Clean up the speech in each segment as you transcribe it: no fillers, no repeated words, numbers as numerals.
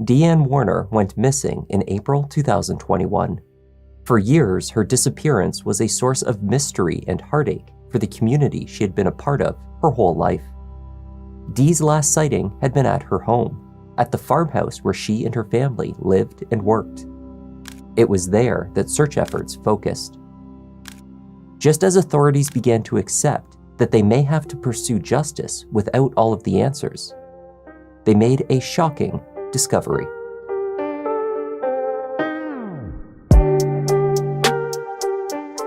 Dee Ann Warner went missing in April 2021. For years, her disappearance was a source of mystery and heartache for the community she had been a part of her whole life. Dee's last sighting had been at her home, at the farmhouse where she and her family lived and worked. It was there that search efforts focused. Just as authorities began to accept that they may have to pursue justice without all of the answers, they made a shocking discovery.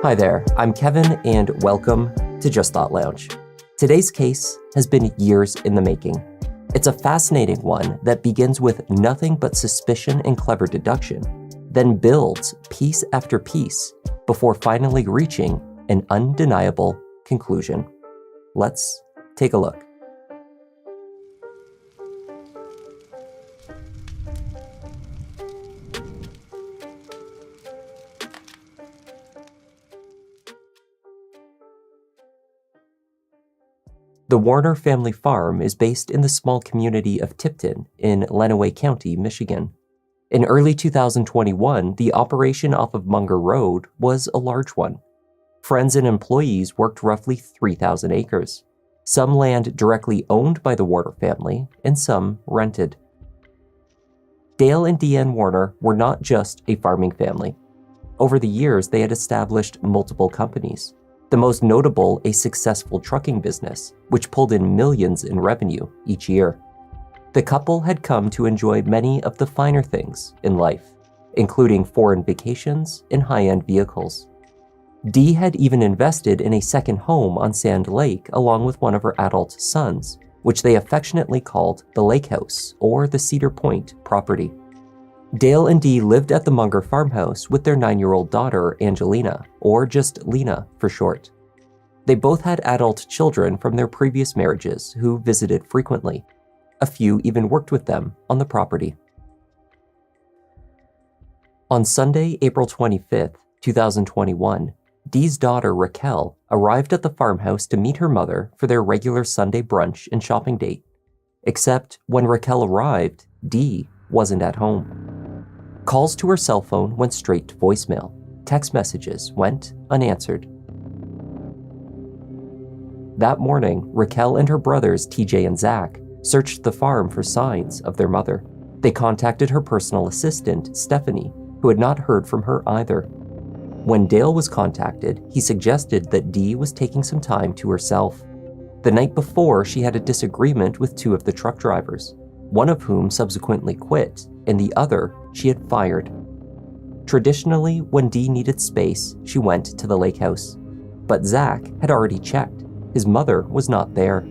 Hi there, I'm Kevin, and welcome to Just Thought Lounge. Today's case has been years in the making. It's a fascinating one that begins with nothing but suspicion and clever deduction, then builds piece after piece before finally reaching an undeniable conclusion. Let's take a look. The Warner family farm is based in the small community of Tipton in Lenawee County, Michigan. In early 2021, the operation off of Munger Road was a large one. Friends and employees worked roughly 3,000 acres, some land directly owned by the Warner family and some rented. Dale and Dee Ann Warner were not just a farming family. Over the years, they had established multiple companies. The most notable, a successful trucking business, which pulled in millions in revenue each year. The couple had come to enjoy many of the finer things in life, including foreign vacations and high-end vehicles. Dee had even invested in a second home on Sand Lake along with one of her adult sons, which they affectionately called the Lake House or the Cedar Point property. Dale and Dee lived at the Munger farmhouse with their 9-year-old daughter, Angelina, or just Lena for short. They both had adult children from their previous marriages who visited frequently. A few even worked with them on the property. On Sunday, April 25th, 2021, Dee's daughter, Raquel, arrived at the farmhouse to meet her mother for their regular Sunday brunch and shopping date. Except when Raquel arrived, Dee wasn't at home. Calls to her cell phone went straight to voicemail. Text messages went unanswered. That morning, Raquel and her brothers TJ and Zach searched the farm for signs of their mother. They contacted her personal assistant, Stephanie, who had not heard from her either. When Dale was contacted, he suggested that Dee was taking some time to herself. The night before, she had a disagreement with two of the truck drivers, one of whom subsequently quit, and the other she had fired. Traditionally, when Dee needed space, she went to the lake house. But Zach had already checked. His mother was not there.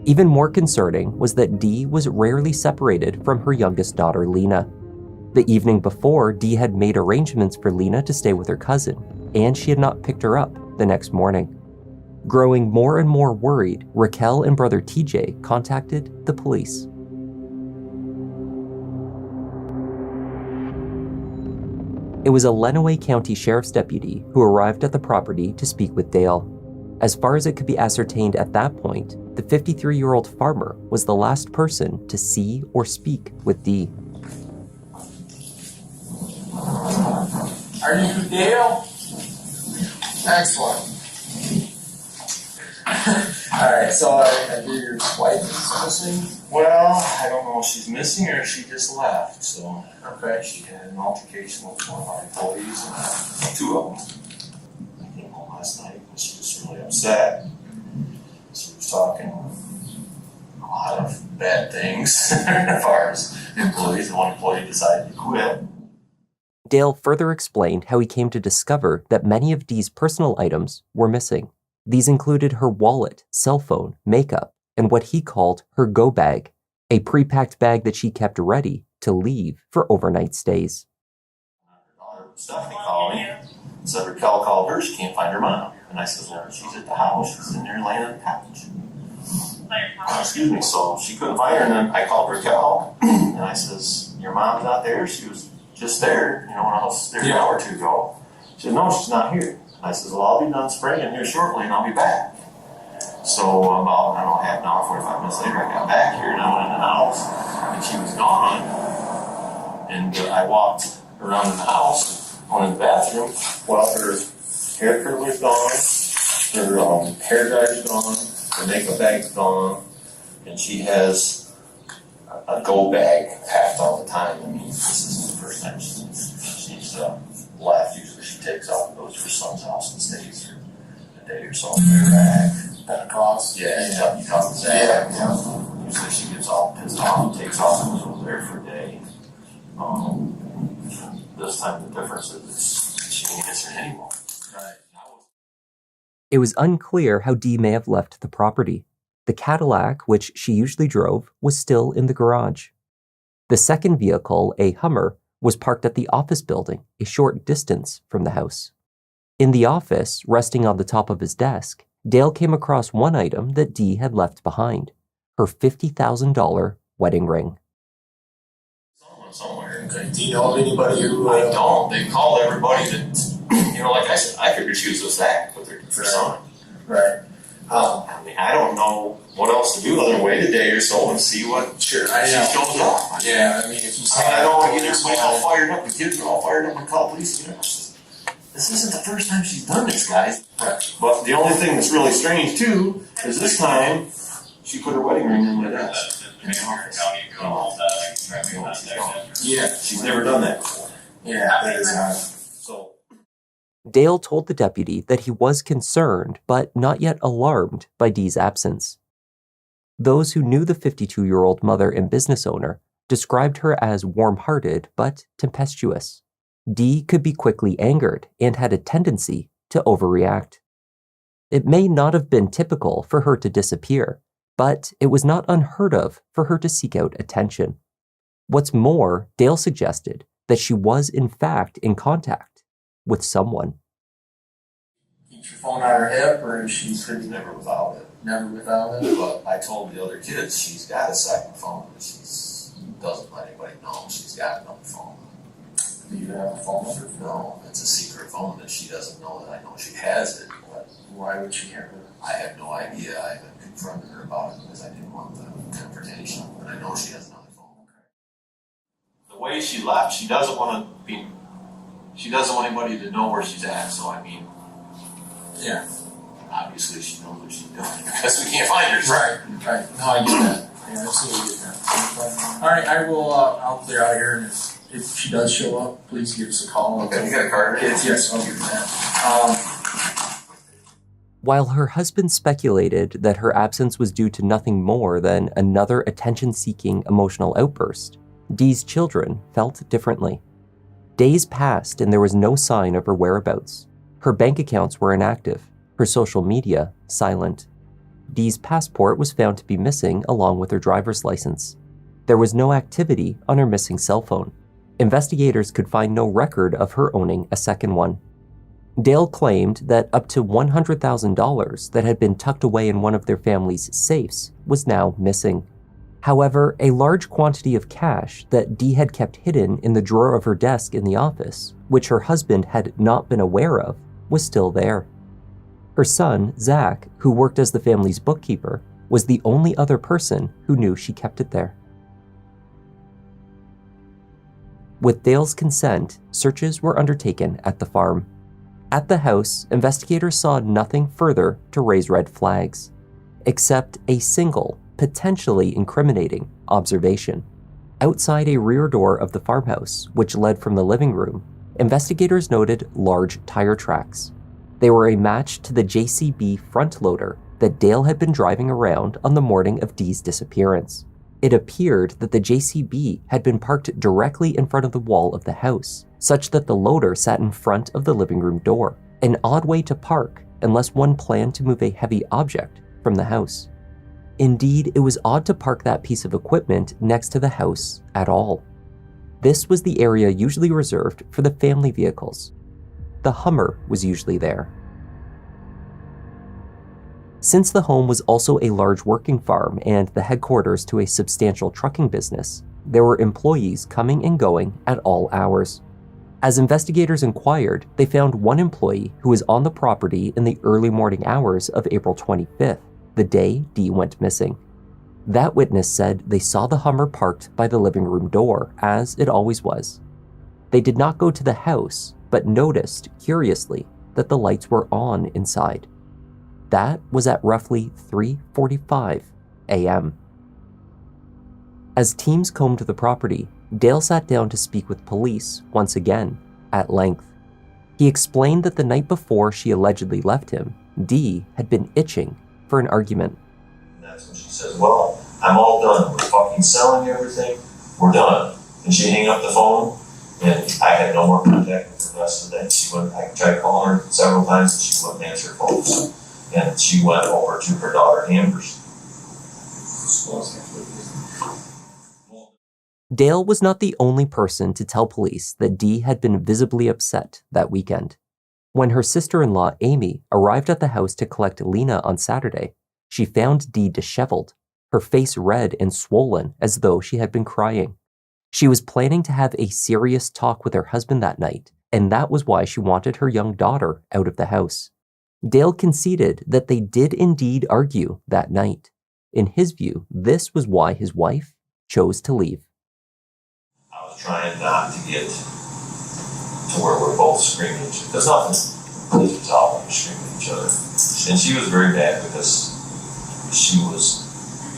Even more concerning was that Dee was rarely separated from her youngest daughter, Lena. The evening before, Dee had made arrangements for Lena to stay with her cousin, and she had not picked her up the next morning. Growing more and more worried, Raquel and brother TJ contacted the police. It was a Lenawee County Sheriff's deputy who arrived at the property to speak with Dale. As far as it could be ascertained at that point, the 53-year-old farmer was the last person to see or speak with Dee. Are you Dale? Excellent. Alright, so I hear your wife is missing? Well, I don't know if she's missing or if she just left, so. Okay. She had an altercation with one of our employees, and two of them. I came home last night and she was really upset. She was talking a lot of bad things as far as employees, and one employee decided to quit. Dale further explained how he came to discover that many of Dee's personal items were missing. These included her wallet, cell phone, makeup, and what he called her go bag, a pre-packed bag that she kept ready to leave for overnight stays. Her daughter Stephanie called me and said Raquel called her, she can't find her mom. And I said, well, she's at the house, she's in there laying on the couch. Excuse me, so she couldn't find her, and then I called Raquel, and I says, your mom's not there? She was just there, when I was there an hour or two ago. She said, no, she's not here. And I says, well, I'll be done spraying here shortly, and I'll be back. So about, half an hour, 45 minutes later, I got back here, and I went in the house, and she was gone. And I walked around in the house, went in the bathroom. Well, her hair curler's gone, her hair dryer's gone, her makeup bag's gone, and she has a go bag packed all the time. I mean, this isn't the first time she's left. Usually she takes off and goes to her son's house and stays for a day or so in her bag. Pentecost. Yeah, you talk to Zach. Yeah. Usually she gets all pissed off and takes off and goes over there for a day. This time the difference is she didn't answer anymore. Right. It was unclear how Dee may have left the property. The Cadillac, which she usually drove, was still in the garage. The second vehicle, a Hummer, was parked at the office building, a short distance from the house. In the office, resting on the top of his desk, Dale came across one item that Dee had left behind, her $50,000 wedding ring. Somewhere. Okay. Do you know of anybody who? I don't. They called everybody that, like I said, I figured she was with Zach with her son. Right. I mean, I don't know what else to do other than wait a day or so and see what she shows up. Yeah, I mean, if you say I don't want to get everybody all fired up. The kids are all fired up and call police. This isn't the first time she's done this, guys. Right. But the only thing that's really strange, too, is this time she put her wedding ring in my desk. Yeah, she's never done that before. Yeah, that is odd. So Dale told the deputy that he was concerned, but not yet alarmed by Dee's absence. Those who knew the 52-year-old mother and business owner described her as warm-hearted but tempestuous. Dee could be quickly angered and had a tendency to overreact. It may not have been typical for her to disappear, but it was not unheard of for her to seek out attention. What's more, Dale suggested that she was in fact in contact with someone. Keeps your phone on her hip, or is she pretty never without it. Never without it? But I told the other kids she's got a second phone, but she doesn't let anybody know she's got another phone. Do you have a phone number? No, it's a secret phone that she doesn't know that I know she has it. But why would she have it? I have no idea. I haven't confronted her about it because I didn't want the confrontation. But I know she has another phone. The way she left, she doesn't want anybody to know where she's at. So I mean, yeah, obviously she knows what she's doing because we can't find her. Right. No, I get that. Yeah, absolutely get that. All right, I will. I'll clear out here, and if she does show up, please give us a call. Okay, you got a card? Yes, I'll give you that. While her husband speculated that her absence was due to nothing more than another attention-seeking emotional outburst, Dee's children felt differently. Days passed and there was no sign of her whereabouts. Her bank accounts were inactive, her social media silent. Dee's passport was found to be missing along with her driver's license. There was no activity on her missing cell phone. Investigators could find no record of her owning a second one. Dale claimed that up to $100,000 that had been tucked away in one of their family's safes was now missing. However, a large quantity of cash that Dee had kept hidden in the drawer of her desk in the office, which her husband had not been aware of, was still there. Her son, Zach, who worked as the family's bookkeeper, was the only other person who knew she kept it there. With Dale's consent, searches were undertaken at the farm. At the house, investigators saw nothing further to raise red flags, except a single, potentially incriminating observation. Outside a rear door of the farmhouse, which led from the living room, investigators noted large tire tracks. They were a match to the JCB front loader that Dale had been driving around on the morning of Dee's disappearance. It appeared that the JCB had been parked directly in front of the wall of the house, such that the loader sat in front of the living room door, an odd way to park unless one planned to move a heavy object from the house. Indeed, it was odd to park that piece of equipment next to the house at all. This was the area usually reserved for the family vehicles. The Hummer was usually there. Since the home was also a large working farm and the headquarters to a substantial trucking business, there were employees coming and going at all hours. As investigators inquired, they found one employee who was on the property in the early morning hours of April 25th, the day Dee went missing. That witness said they saw the Hummer parked by the living room door, as it always was. They did not go to the house, but noticed, curiously, that the lights were on inside. That was at roughly 3:45 a.m. As teams combed the property, Dale sat down to speak with police once again, at length. He explained that the night before she allegedly left him, Dee had been itching for an argument. And that's when she says, well, I'm all done. We're fucking selling everything. We're done. And she hung up the phone, and I had no more contact with her the rest of the day. I tried calling her several times, and she wouldn't answer her phone. And she went over to her daughter Amber's. Dale was not the only person to tell police that Dee had been visibly upset that weekend. When her sister-in-law, Amy, arrived at the house to collect Lena on Saturday, she found Dee disheveled, her face red and swollen as though she had been crying. She was planning to have a serious talk with her husband that night, and that was why she wanted her young daughter out of the house. Dale conceded that they did indeed argue that night. In his view, this was why his wife chose to leave. I was trying not to get to where we're both screaming at each other. There's nothing really to tell when we're screaming at each other. And she was very bad because she was,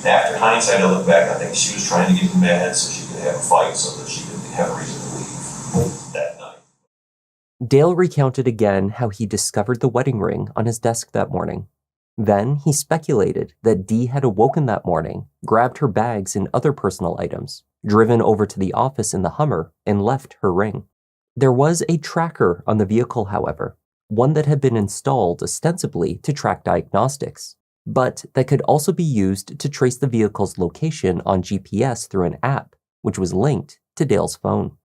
after hindsight, I look back, I think she was trying to get mad so she could have a fight so that she could have a reason to leave that night. Dale recounted again how he discovered the wedding ring on his desk that morning. Then he speculated that Dee had awoken that morning, grabbed her bags and other personal items, driven over to the office in the Hummer, and left her ring. There was a tracker on the vehicle, however, one that had been installed ostensibly to track diagnostics, but that could also be used to trace the vehicle's location on GPS through an app, which was linked to Dale's phone.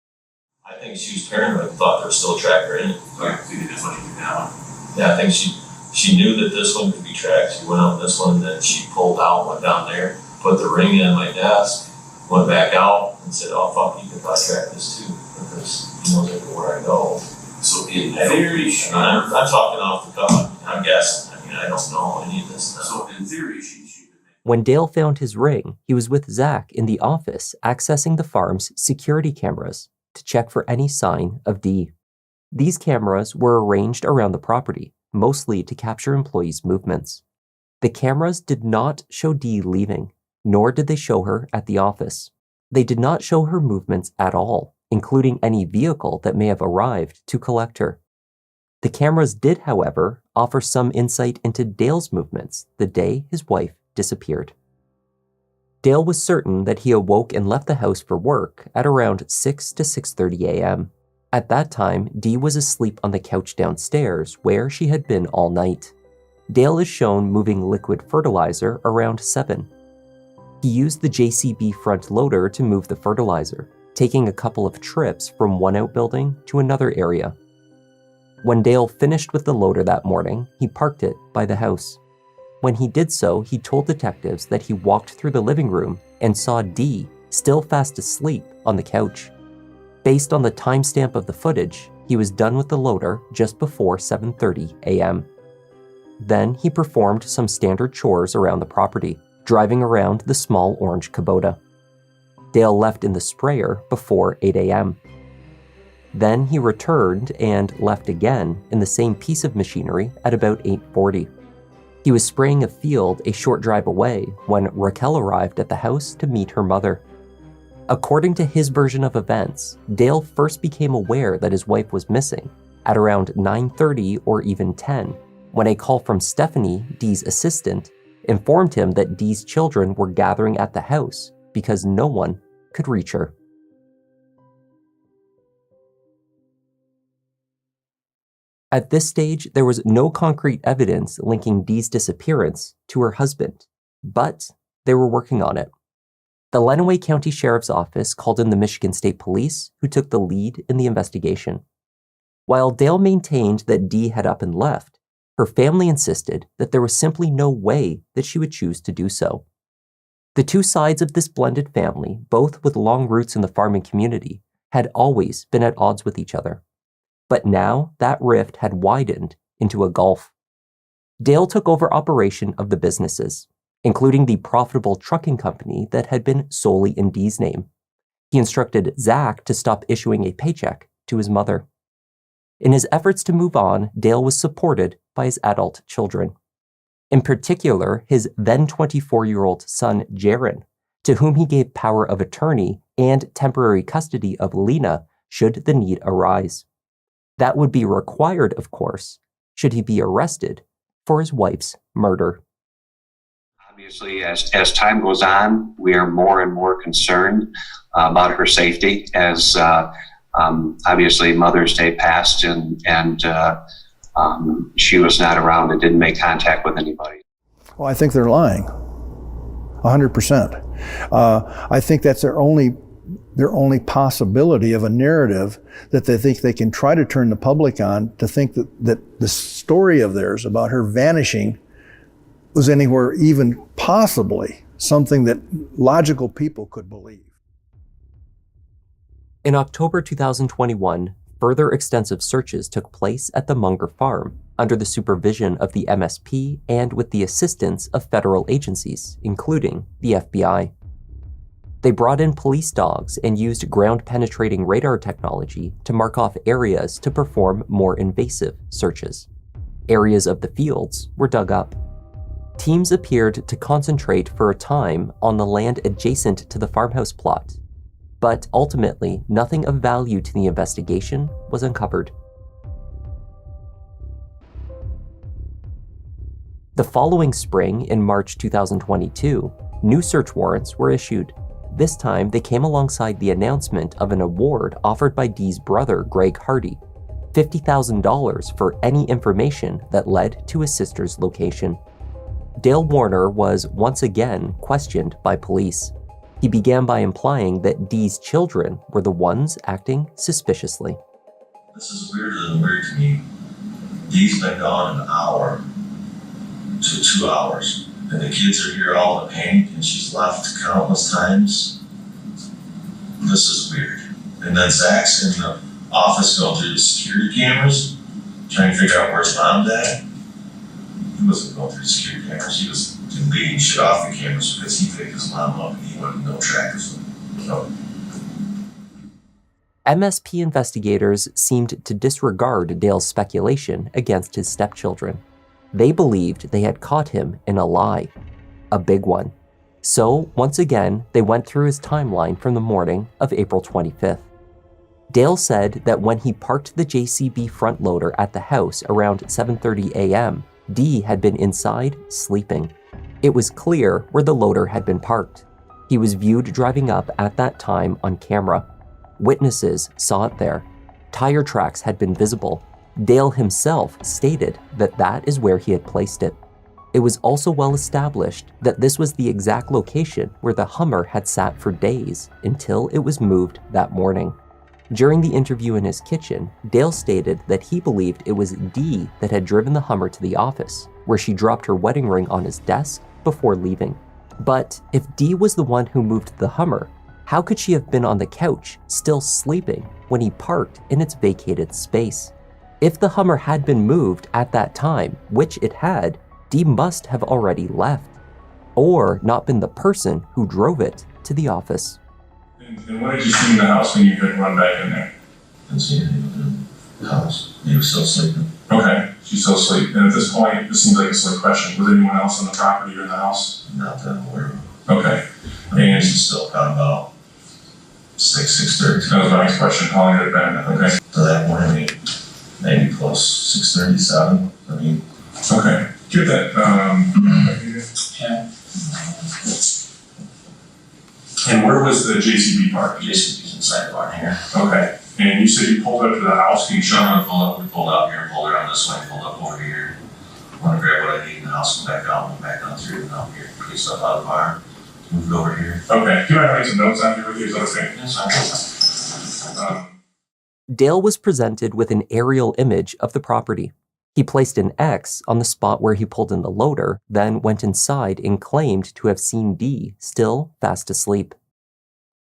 I think she was paranoid and thought there was still a tracker in it. Yeah, I think she knew that this one could be tracked. She went out this one, and then she pulled out, went down there, put the ring in my desk, went back out, and said, oh, fuck, you can probably track this too, because he knows everywhere I go. So in theory, I'm talking off the cuff. I'm guessing. I mean, I don't know any of this now. So in theory, she When Dale found his ring, he was with Zach in the office accessing the farm's security cameras to check for any sign of Dee. These cameras were arranged around the property, mostly to capture employees' movements. The cameras did not show Dee leaving, nor did they show her at the office. They did not show her movements at all, including any vehicle that may have arrived to collect her. The cameras did, however, offer some insight into Dale's movements the day his wife disappeared. Dale was certain that he awoke and left the house for work at around 6 to 6:30 a.m. At that time, Dee was asleep on the couch downstairs where she had been all night. Dale is shown moving liquid fertilizer around 7. He used the JCB front loader to move the fertilizer, taking a couple of trips from one outbuilding to another area. When Dale finished with the loader that morning, he parked it by the house. When he did so, he told detectives that he walked through the living room and saw Dee still fast asleep on the couch. Based on the timestamp of the footage, he was done with the loader just before 7:30 a.m. Then he performed some standard chores around the property, driving around the small orange Kubota. Dale left in the sprayer before 8 a.m. Then he returned and left again in the same piece of machinery at about 8:40. He was spraying a field a short drive away when Raquel arrived at the house to meet her mother. According to his version of events, Dale first became aware that his wife was missing at around 9:30 or even 10, when a call from Stephanie, Dee's assistant, informed him that Dee's children were gathering at the house because no one could reach her. At this stage, there was no concrete evidence linking Dee's disappearance to her husband, but they were working on it. The Lenawee County Sheriff's Office called in the Michigan State Police, who took the lead in the investigation. While Dale maintained that Dee had up and left, her family insisted that there was simply no way that she would choose to do so. The two sides of this blended family, both with long roots in the farming community, had always been at odds with each other. But now that rift had widened into a gulf. Dale took over operation of the businesses, including the profitable trucking company that had been solely in Dee's name. He instructed Zach to stop issuing a paycheck to his mother. In his efforts to move on, Dale was supported by his adult children. In particular, his then 24-year-old son, Jaron, to whom he gave power of attorney and temporary custody of Lena should the need arise. That would be required, of course, should he be arrested for his wife's murder. Obviously, as time goes on, we are more and more concerned about her safety as obviously Mother's Day passed and she was not around and didn't make contact with anybody. Well, I think they're lying, 100%. I think that's their only possibility of a narrative that they think they can try to turn the public on, to think that the story of theirs about her vanishing was anywhere even possibly something that logical people could believe. In October 2021, further extensive searches took place at the Munger farm under the supervision of the MSP and with the assistance of federal agencies, including the FBI. They brought in police dogs and used ground-penetrating radar technology to mark off areas to perform more invasive searches. Areas of the fields were dug up. Teams appeared to concentrate for a time on the land adjacent to the farmhouse plot, but ultimately nothing of value to the investigation was uncovered. The following spring, in March 2022, new search warrants were issued. This time, they came alongside the announcement of an award offered by Dee's brother, Greg Hardy, $50,000 for any information that led to his sister's location. Dale Warner was once again questioned by police. He began by implying that Dee's children were the ones acting suspiciously. This is weirder than weird to me. Dee's been gone an hour to 2 hours, and the kids are here all in a panic, and she's left countless times. This is weird. And then Zach's in the office going through the security cameras, trying to figure out where's Mom's at. He wasn't going through the security cameras. He was deleting shit off the cameras because he picked his mom up and he wanted no trackers. So. MSP investigators seemed to disregard Dale's speculation against his stepchildren. They believed they had caught him in a lie, a big one. So, once again, they went through his timeline from the morning of April 25th. Dale said that when he parked the JCB front loader at the house around 7:30 a.m., Dee had been inside sleeping. It was clear where the loader had been parked. He was viewed driving up at that time on camera. Witnesses saw it there. Tire tracks had been visible. Dale himself stated that that is where he had placed it. It was also well established that this was the exact location where the Hummer had sat for days until it was moved that morning. During the interview in his kitchen, Dale stated that he believed it was Dee that had driven the Hummer to the office, where she dropped her wedding ring on his desk before leaving. But if Dee was the one who moved the Hummer, how could she have been on the couch, still sleeping, when he parked in its vacated space? If the Hummer had been moved at that time, which it had, Dee must have already left, or not been the person who drove it to the office. And what did you see in the house when you could run back in there? Didn't see anything in the house. He was still sleeping. Okay, she's still asleep. And at this point, this seems like a silly question. Was anyone else on the property or in the house? Not that I'm aware of. Okay. And she's still got about 6:30. That was my next question. How long had it been? Okay. So that morning, maybe close 6:37. I mean. Okay. Get that. Yeah. And where was the JCB parked? JCB's inside the barn here. Okay. And you said you pulled up to the house. Can you show me? We pulled up here, pulled around this way, pulled up over here. Want to grab what I need in the house, come back out, went back down through and out here, get stuff out of the barn, moved over here. Okay. Can I write some notes on here with you? Is that okay? Yes, I'm Dale was presented with an aerial image of the property. He placed an X on the spot where he pulled in the loader, then went inside and claimed to have seen Dee still fast asleep.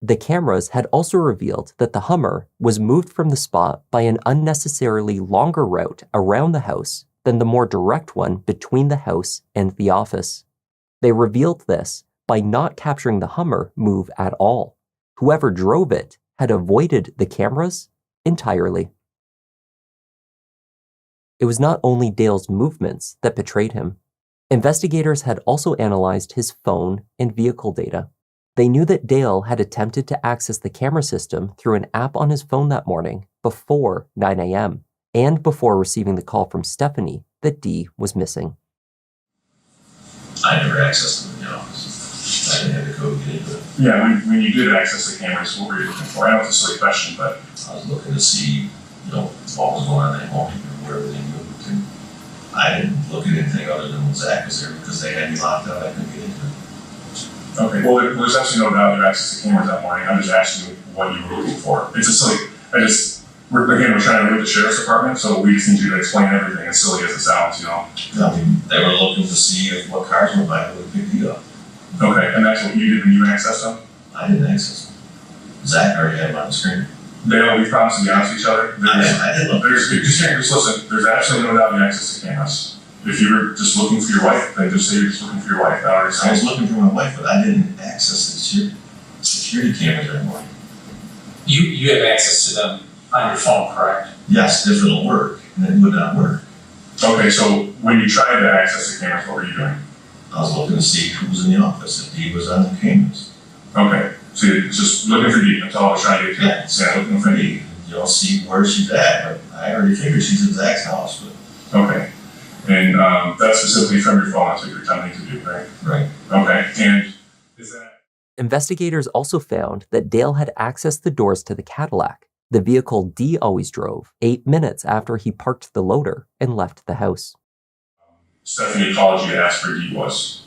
The cameras had also revealed that the Hummer was moved from the spot by an unnecessarily longer route around the house than the more direct one between the house and the office. They revealed this by not capturing the Hummer move at all. Whoever drove it had avoided the cameras entirely. It was not only Dale's movements that betrayed him. Investigators had also analyzed his phone and vehicle data. They knew that Dale had attempted to access the camera system through an app on his phone that morning before 9 a.m. and before receiving the call from Stephanie that Dee was missing. I never accessed them in the office. I didn't have the code to get into it. Yeah, when you did access the cameras, what were you looking for? I know it's a silly question, but I was looking to see, what was going on that morning and where everything moved. And I didn't look at anything other than when Zach was there because they had me locked out. I couldn't get into it. okay. Well, there's absolutely no doubt you accessed the cameras that morning. I'm just asking you what you were looking for. It's a silly. We're trying to read the sheriff's department, so we just need you to explain everything, as silly as it sounds, I mean, they were looking to see what cars went by with a big deal. Okay, and that's what you did when you accessed them? I didn't access them. Zach already had them on the screen. Dale, we promised to be honest with each other. I did look. Just listen, there's absolutely no doubt you accessed the cameras. If you were just looking for your wife, then just say you're just looking for your wife. I was looking for my wife, but I didn't access the security cameras that morning. You have access to them on your phone, correct? Yes, if it'll work, and it would not work. Okay, so when you tried to access the cameras, what were you doing? I was looking to see who was in the office, if Dee was on the cameras. Okay, so you're just looking for Dee. That's all I was trying to get to. Yeah, Looking for Dee. See where she's at, but I already figured she's at Zach's house. But okay, and that's specifically from your phone. That's what you're attempting to do, right? Right. Okay, and is that... Investigators also found that Dale had accessed the doors to the Cadillac, the vehicle Dee always drove, 8 minutes after he parked the loader and left the house. Stephanie called you to ask where Dee was.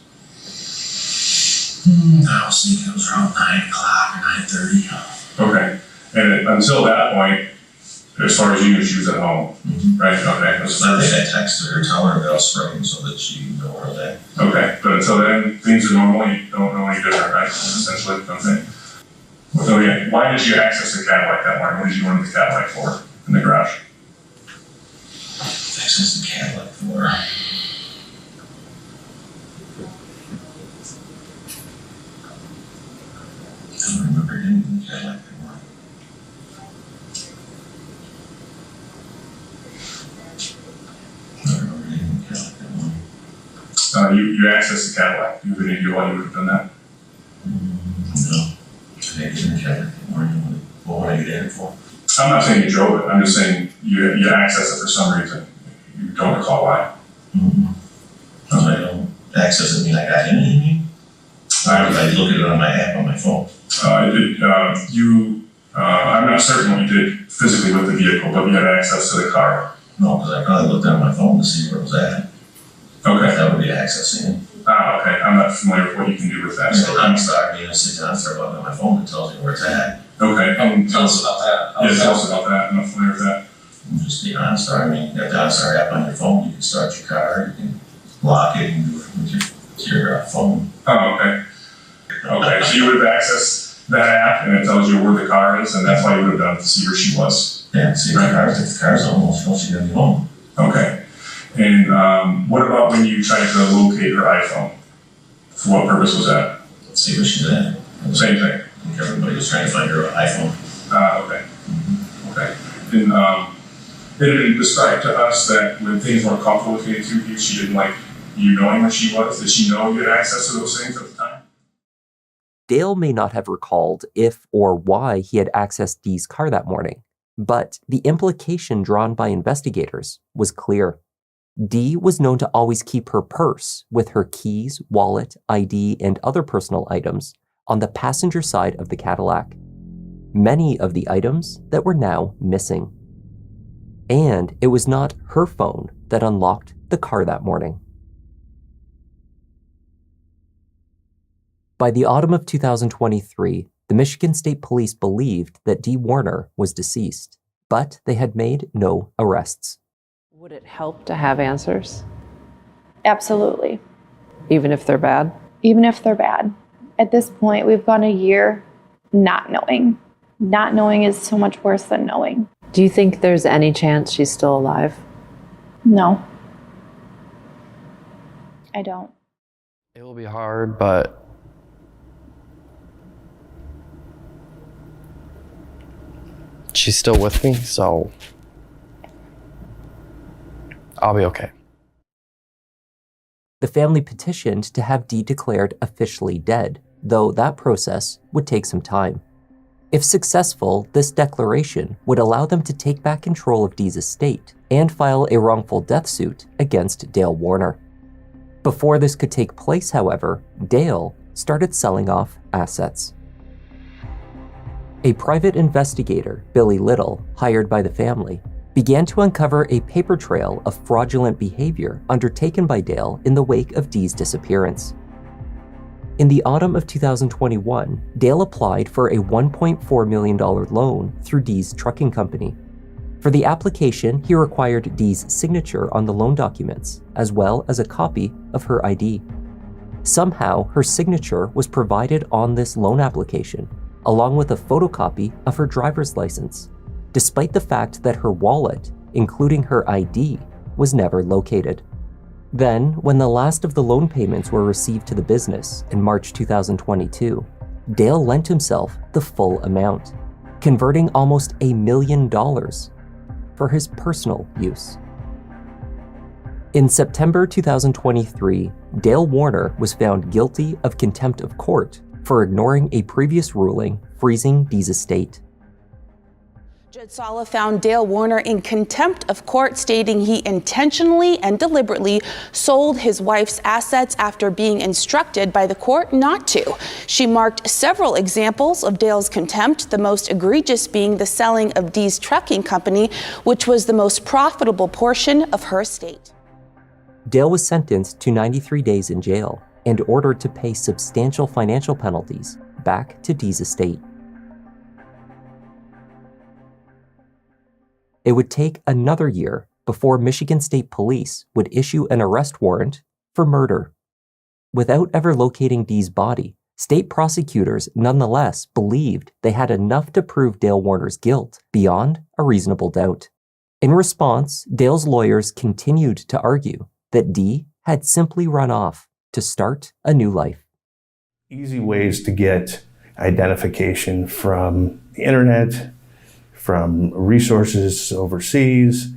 I was thinking it was around 9 o'clock or 9:30. Okay, and until that point, as far as you knew, she was at home, right? Okay. So I think I texted her telling her about spring so that she knew where I was at. Okay, but until then, things are normally don't know any different, right? Essentially, okay. So yeah, why did you access the Cadillac that morning? What did you run the Cadillac for in the garage? Access the Cadillac for. I don't remember getting in the Cadillac that morning. I don't remember getting in the Cadillac that morning. You accessed the Cadillac. You have any idea why you would have done that? No. I didn't get in the Cadillac that morning. What would I get in it for? I'm not saying you drove it. I'm just saying you accessed it for some reason. You don't recall why. I don't access it, mean I got in it, you mean? I look at it on my app on my phone. I'm not certain what you did physically with the vehicle, but you had access to the car. No, because I probably looked on my phone to see where it was at. Okay. That would be accessing it. Okay. I'm not familiar with what you can do with that. So OnStar, I see OnStar button on my phone that tells me where it's at. Okay. Tell us about that. Yeah, tell us about that. I'm not familiar with that. Just the OnStar. I mean, you got the OnStar app on your phone. You can start your car. You can lock it. You can do it with your phone. Oh, okay. Okay. So you would have accessed that app, and it tells you where the car is, and that's why you would have done it to see where she was. Yeah. See if the car's almost full. She's gonna be home. Okay. And what about when you tried to locate her iPhone? For what purpose was that? Let's see where she's at. Same thing. I think everybody was trying to find her iPhone. Okay. Okay. And it had been described to us that when things weren't comfortable with you, she didn't like you knowing where she was. Did she know you had access to those things at the time? Dale may not have recalled if or why he had accessed Dee's car that morning, but the implication drawn by investigators was clear. Dee was known to always keep her purse with her keys, wallet, ID, and other personal items on the passenger side of the Cadillac. Many of the items that were now missing. And it was not her phone that unlocked the car that morning. By the autumn of 2023, the Michigan State Police believed that Dee Warner was deceased, but they had made no arrests. Would it help to have answers? Absolutely. Even if they're bad? Even if they're bad. At this point, we've gone a year not knowing. Not knowing is so much worse than knowing. Do you think there's any chance she's still alive? No. I don't. It will be hard, but she's still with me, so I'll be okay. The family petitioned to have Dee declared officially dead, though that process would take some time. If successful, this declaration would allow them to take back control of Dee's estate and file a wrongful death suit against Dale Warner. Before this could take place, however, Dale started selling off assets. A private investigator, Billy Little, hired by the family, began to uncover a paper trail of fraudulent behavior undertaken by Dale in the wake of Dee's disappearance. In the autumn of 2021, Dale applied for a $1.4 million loan through Dee's trucking company. For the application, he required Dee's signature on the loan documents, as well as a copy of her ID. Somehow, her signature was provided on this loan application, along with a photocopy of her driver's license, despite the fact that her wallet, including her ID, was never located. Then, when the last of the loan payments were received to the business in March 2022, Dale lent himself the full amount, converting almost $1 million for his personal use. In September 2023, Dale Warner was found guilty of contempt of court for ignoring a previous ruling freezing Dee's estate. Judge Sala found Dale Warner in contempt of court, stating he intentionally and deliberately sold his wife's assets after being instructed by the court not to. She marked several examples of Dale's contempt, the most egregious being the selling of Dee's trucking company, which was the most profitable portion of her estate. Dale was sentenced to 93 days in jail and ordered to pay substantial financial penalties back to Dee's estate. It would take another year before Michigan State Police would issue an arrest warrant for murder. Without ever locating Dee's body, state prosecutors nonetheless believed they had enough to prove Dale Warner's guilt beyond a reasonable doubt. In response, Dale's lawyers continued to argue that Dee had simply run off to start a new life. Easy ways to get identification from the internet, from resources overseas.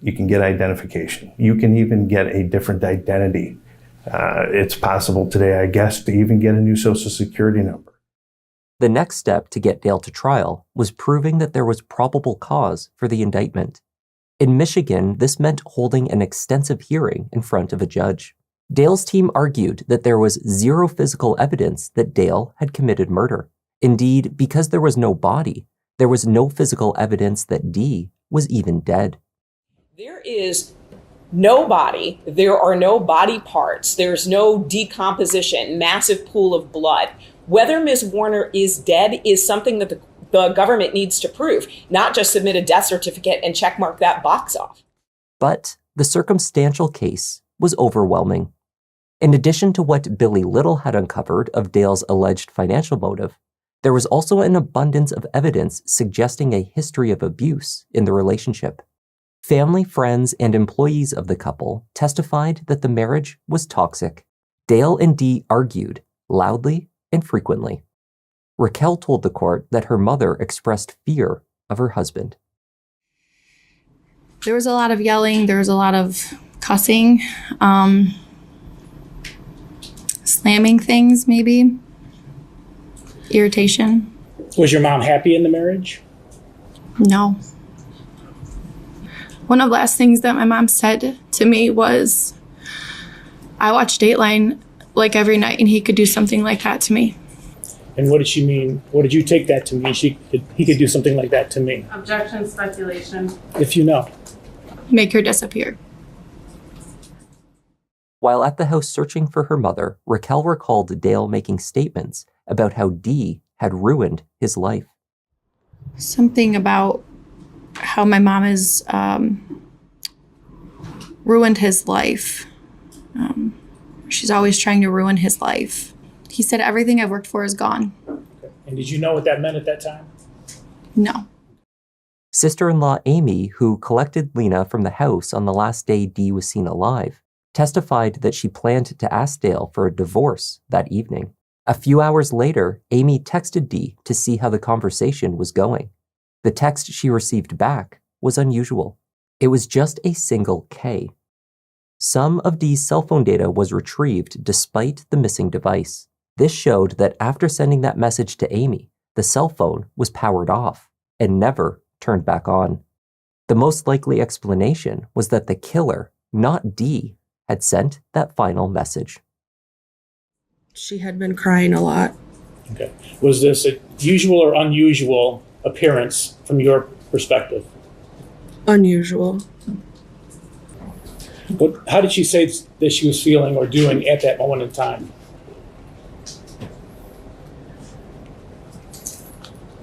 You can get identification. You can even get a different identity. It's possible today, I guess, to even get a new social security number. The next step to get Dale to trial was proving that there was probable cause for the indictment. In Michigan, this meant holding an extensive hearing in front of a judge. Dale's team argued that there was zero physical evidence that Dale had committed murder. Indeed, because there was no body, there was no physical evidence that Dee was even dead. There is no body. There are no body parts. There's no decomposition, massive pool of blood. Whether Ms. Warner is dead is something that the government needs to prove, not just submit a death certificate and checkmark that box off. But the circumstantial case was overwhelming. In addition to what Billy Little had uncovered of Dale's alleged financial motive, there was also an abundance of evidence suggesting a history of abuse in the relationship. Family, friends, and employees of the couple testified that the marriage was toxic. Dale and Dee argued loudly and frequently. Raquel told the court that her mother expressed fear of her husband. There was a lot of yelling. There was a lot of cussing, slamming things maybe. Irritation. Was your mom happy in the marriage? No. One of the last things that my mom said to me was, I watch Dateline like every night and he could do something like that to me. And what did she mean? What did you take that to mean? He could do something like that to me. Objection, speculation. If you know. Make her disappear. While at the house searching for her mother, Raquel recalled Dale making statements about how Dee had ruined his life. Something about how my mom has ruined his life. She's always trying to ruin his life. He said everything I've worked for is gone. And did you know what that meant at that time? No. Sister-in-law Amy, who collected Lena from the house on the last day Dee was seen alive, testified that she planned to ask Dale for a divorce that evening. A few hours later, Amy texted Dee to see how the conversation was going. The text she received back was unusual. It was just a single K. Some of Dee's cell phone data was retrieved despite the missing device. This showed that after sending that message to Amy, the cell phone was powered off and never turned back on. The most likely explanation was that the killer, not Dee, had sent that final message. She had been crying a lot. Okay. Was this a usual or unusual appearance from your perspective? Unusual. How did she say that she was feeling or doing at that moment in time?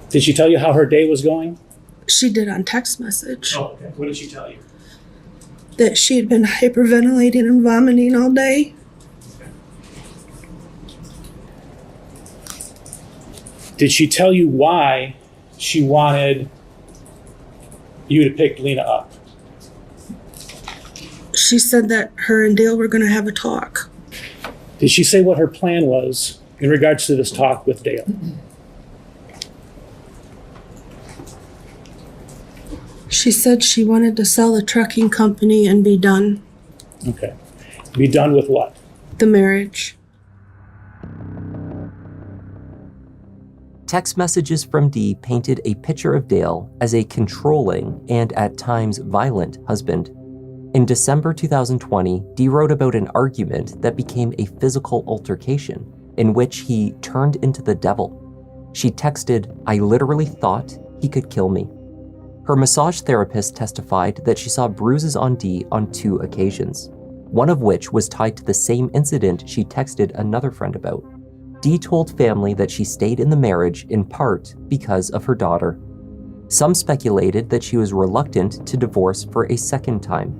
Did she tell you how her day was going? She did on text message. Oh, okay. What did she tell you? That she had been hyperventilating and vomiting all day. Did she tell you why she wanted you to pick Lena up? She said that her and Dale were going to have a talk. Did she say what her plan was in regards to this talk with Dale? She said she wanted to sell the trucking company and be done. Okay. Be done with what? The marriage. Text messages from Dee painted a picture of Dale as a controlling and at times violent husband. In December 2020, Dee wrote about an argument that became a physical altercation in which he turned into the devil. She texted, "I literally thought he could kill me." Her massage therapist testified that she saw bruises on Dee on 2 occasions, one of which was tied to the same incident she texted another friend about. Dee told family that she stayed in the marriage in part because of her daughter. Some speculated that she was reluctant to divorce for a second time.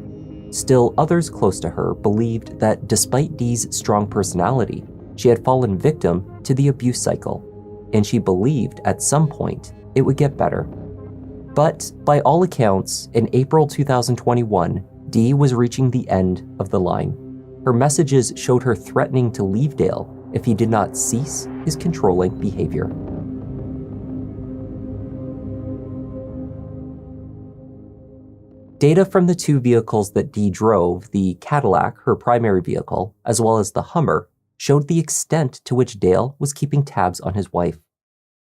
Still, others close to her believed that despite Dee's strong personality, she had fallen victim to the abuse cycle, and she believed at some point it would get better. But by all accounts, in April 2021, Dee was reaching the end of the line. Her messages showed her threatening to leave Dale if he did not cease his controlling behavior. Data from the 2 vehicles that Dee drove, the Cadillac, her primary vehicle, as well as the Hummer, showed the extent to which Dale was keeping tabs on his wife.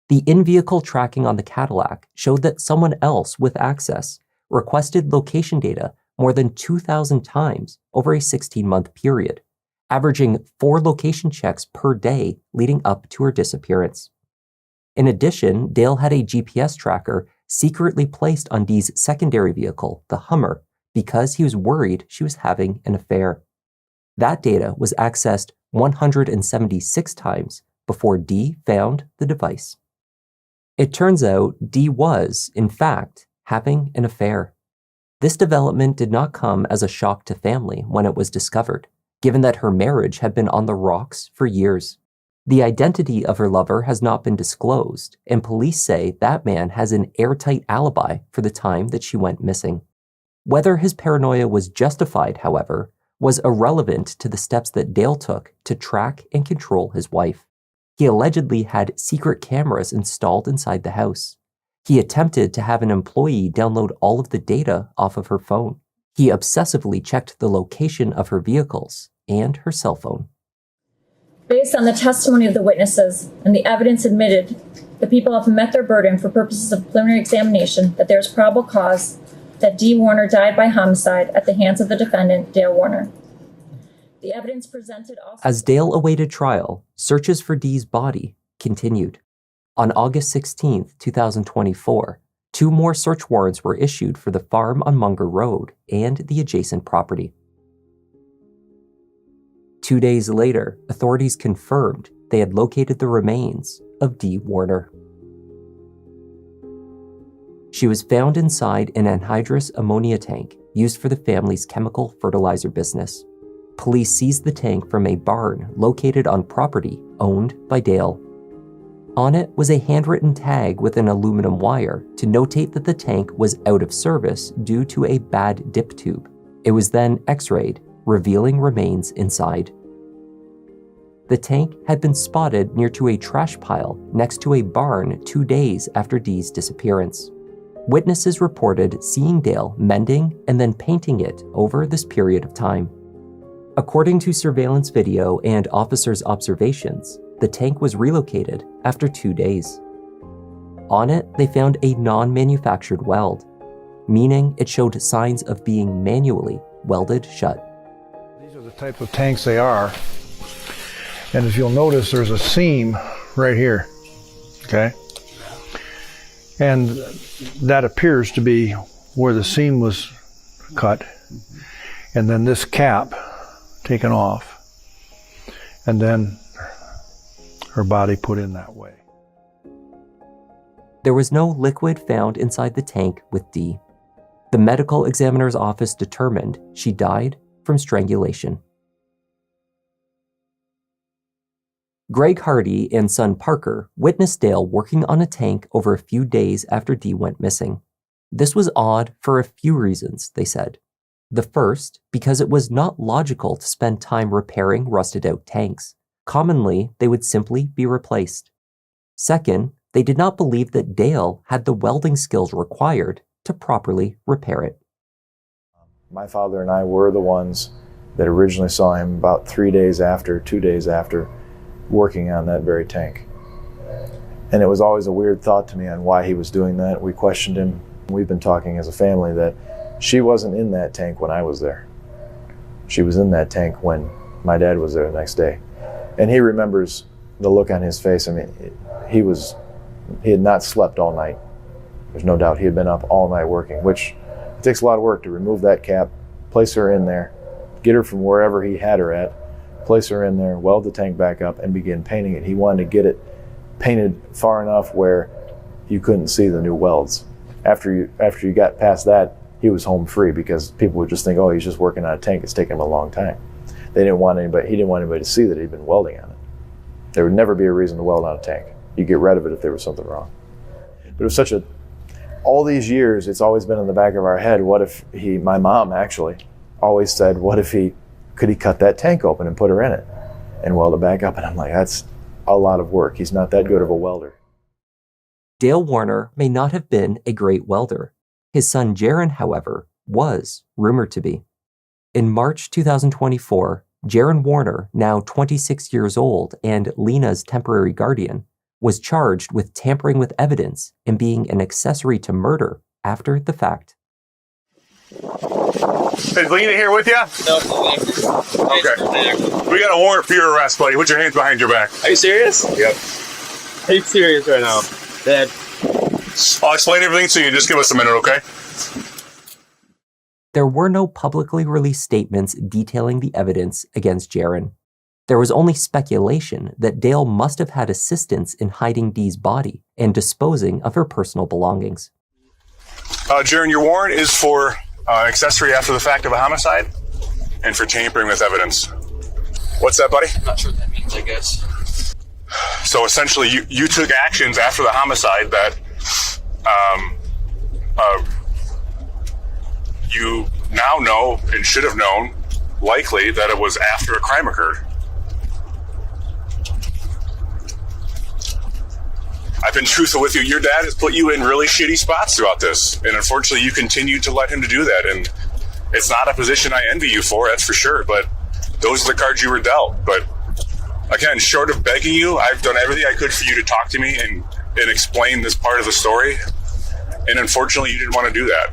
The in-vehicle tracking on the Cadillac showed that someone else with access requested location data more than 2,000 times over a 16-month period, averaging 4 location checks per day leading up to her disappearance. In addition, Dale had a GPS tracker secretly placed on Dee's secondary vehicle, the Hummer, because he was worried she was having an affair. That data was accessed 176 times before Dee found the device. It turns out Dee was, in fact, having an affair. This development did not come as a shock to family when it was discovered, given that her marriage had been on the rocks for years. The identity of her lover has not been disclosed, and police say that man has an airtight alibi for the time that she went missing. Whether his paranoia was justified, however, was irrelevant to the steps that Dale took to track and control his wife. He allegedly had secret cameras installed inside the house. He attempted to have an employee download all of the data off of her phone. He obsessively checked the location of her vehicles and her cell phone. Based on the testimony of the witnesses and the evidence admitted, the people have met their burden for purposes of preliminary examination that there is probable cause that Dee Warner died by homicide at the hands of the defendant, Dale Warner. The evidence presented also... As Dale awaited trial, searches for Dee's body continued. On August 16, 2024, 2 more search warrants were issued for the farm on Munger Road and the adjacent property. 2 days later, authorities confirmed they had located the remains of Dee Warner. She was found inside an anhydrous ammonia tank used for the family's chemical fertilizer business. Police seized the tank from a barn located on property owned by Dale. On it was a handwritten tag with an aluminum wire to notate that the tank was out of service due to a bad dip tube. It was then x-rayed, revealing remains inside. The tank had been spotted near to a trash pile next to a barn 2 days after Dee's disappearance. Witnesses reported seeing Dale mending and then painting it over this period of time. According to surveillance video and officers' observations, the tank was relocated after 2 days. On it, they found a non-manufactured weld, meaning it showed signs of being manually welded shut. These are the type of tanks they are. And as you'll notice, there's a seam right here, okay? And that appears to be where the seam was cut. And then this cap taken off. And then her body put in that way. There was no liquid found inside the tank with Dee. The medical examiner's office determined she died from strangulation. Greg Hardy and son Parker witnessed Dale working on a tank over a few days after Dee went missing. This was odd for a few reasons, they said. The first, because it was not logical to spend time repairing rusted-out tanks. Commonly, they would simply be replaced. Second, they did not believe that Dale had the welding skills required to properly repair it. My father and I were the ones that originally saw him about 2 days after, working on that very tank. And it was always a weird thought to me on why he was doing that. We questioned him. We've been talking as a family that she wasn't in that tank when I was there. She was in that tank when my dad was there the next day. And he remembers the look on his face. I mean, he had not slept all night. There's no doubt he had been up all night working, which it takes a lot of work to remove that cap, place her in there, get her from wherever he had her at, place her in there, weld the tank back up, and begin painting it. He wanted to get it painted far enough where you couldn't see the new welds. After you got past that, he was home free because people would just think, oh, he's just working on a tank. It's taking him a long time. He didn't want anybody to see that he'd been welding on it. There would never be a reason to weld on a tank. You get rid of it if there was something wrong. But it was all these years, it's always been in the back of our head, what if my mom actually always said, could he cut that tank open and put her in it and weld it back up? And I'm like, that's a lot of work. He's not that good of a welder. Dale Warner may not have been a great welder. His son Jaron, however, was rumored to be. In March 2024, Jaron Warner, now 26 years old and Lena's temporary guardian, was charged with tampering with evidence and being an accessory to murder after the fact. Is Lena here with you? No. Okay. We got a warrant for your arrest, buddy. Put your hands behind your back. Are you serious? Yep. Are you serious right now? Dad. I'll explain everything to you. Just give us a minute, okay? There were no publicly released statements detailing the evidence against Jaron. There was only speculation that Dale must have had assistance in hiding Dee's body and disposing of her personal belongings. Jaron, your warrant is for accessory after the fact of a homicide and for tampering with evidence. What's that, buddy? I'm not sure what that means, I guess. So essentially, you took actions after the homicide that you now know and should have known, likely, that it was after a crime occurred. I've been truthful with you. Your dad has put you in really shitty spots throughout this. And unfortunately, you continue to let him to do that. And it's not a position I envy you for, that's for sure. But those are the cards you were dealt. But again, short of begging you, I've done everything I could for you to talk to me and explain this part of the story. And unfortunately, you didn't want to do that.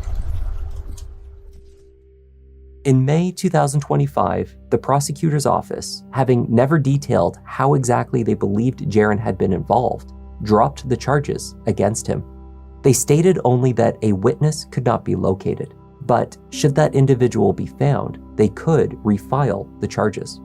In May 2025, the prosecutor's office, having never detailed how exactly they believed Jaron had been involved, dropped the charges against him. They stated only that a witness could not be located, but should that individual be found, they could refile the charges.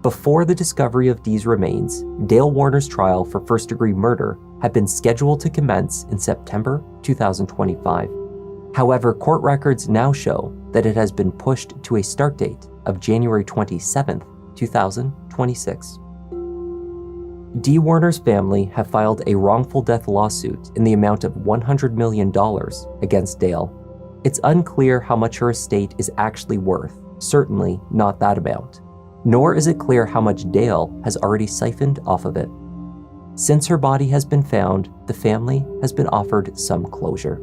Before the discovery of Dee's remains, Dale Warner's trial for first-degree murder had been scheduled to commence in September 2025. However, court records now show that it has been pushed to a start date of January 27, 2026. Dee Warner's family have filed a wrongful death lawsuit in the amount of $100 million against Dale. It's unclear how much her estate is actually worth, certainly not that amount. Nor is it clear how much Dale has already siphoned off of it. Since her body has been found, the family has been offered some closure.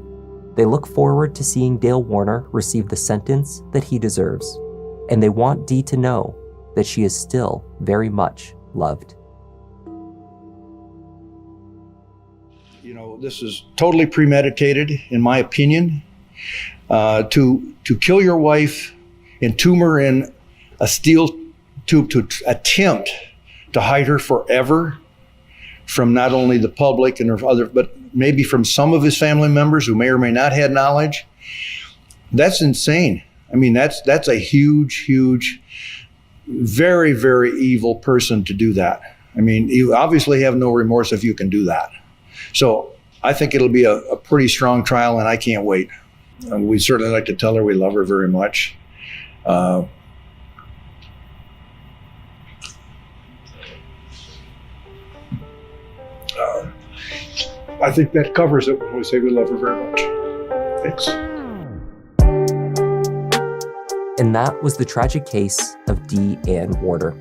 They look forward to seeing Dale Warner receive the sentence that he deserves, and they want Dee to know that she is still very much loved. You know, this is totally premeditated, in my opinion. To kill your wife and tomb her in a steel tube to attempt to hide her forever from not only the public and her other, but maybe from some of his family members who may or may not have knowledge. That's insane. I mean, that's a huge, very, very evil person to do that. I mean, you obviously have no remorse if you can do that. So I think it'll be a pretty strong trial, and I can't wait. We'd certainly like to tell her we love her very much. I think that covers it when we say we love her very much. Thanks. And that was the tragic case of Dee Ann Warner.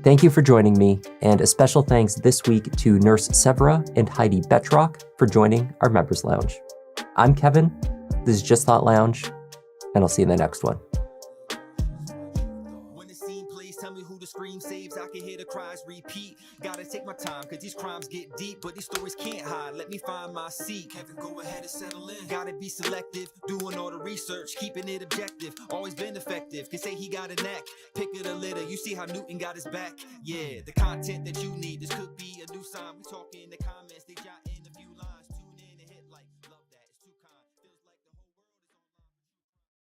Thank you for joining me, and a special thanks this week to Nurse Severa and Heidi Betrock for joining our Members Lounge. I'm Kevin, this is Just Thought Lounge, and I'll see you in the next one. Scream saves, I can hear the cries repeat. Gotta take my time, cause these crimes get deep, but these stories can't hide. Let me find my seat. Kevin, go ahead and settle in. Gotta be selective, doing all the research, keeping it objective. Always been effective, can say he got a knack. Pick of the litter, you see how Newton got his back. Yeah, the content that you need, this could be a new sign. We talk in the comments, they jot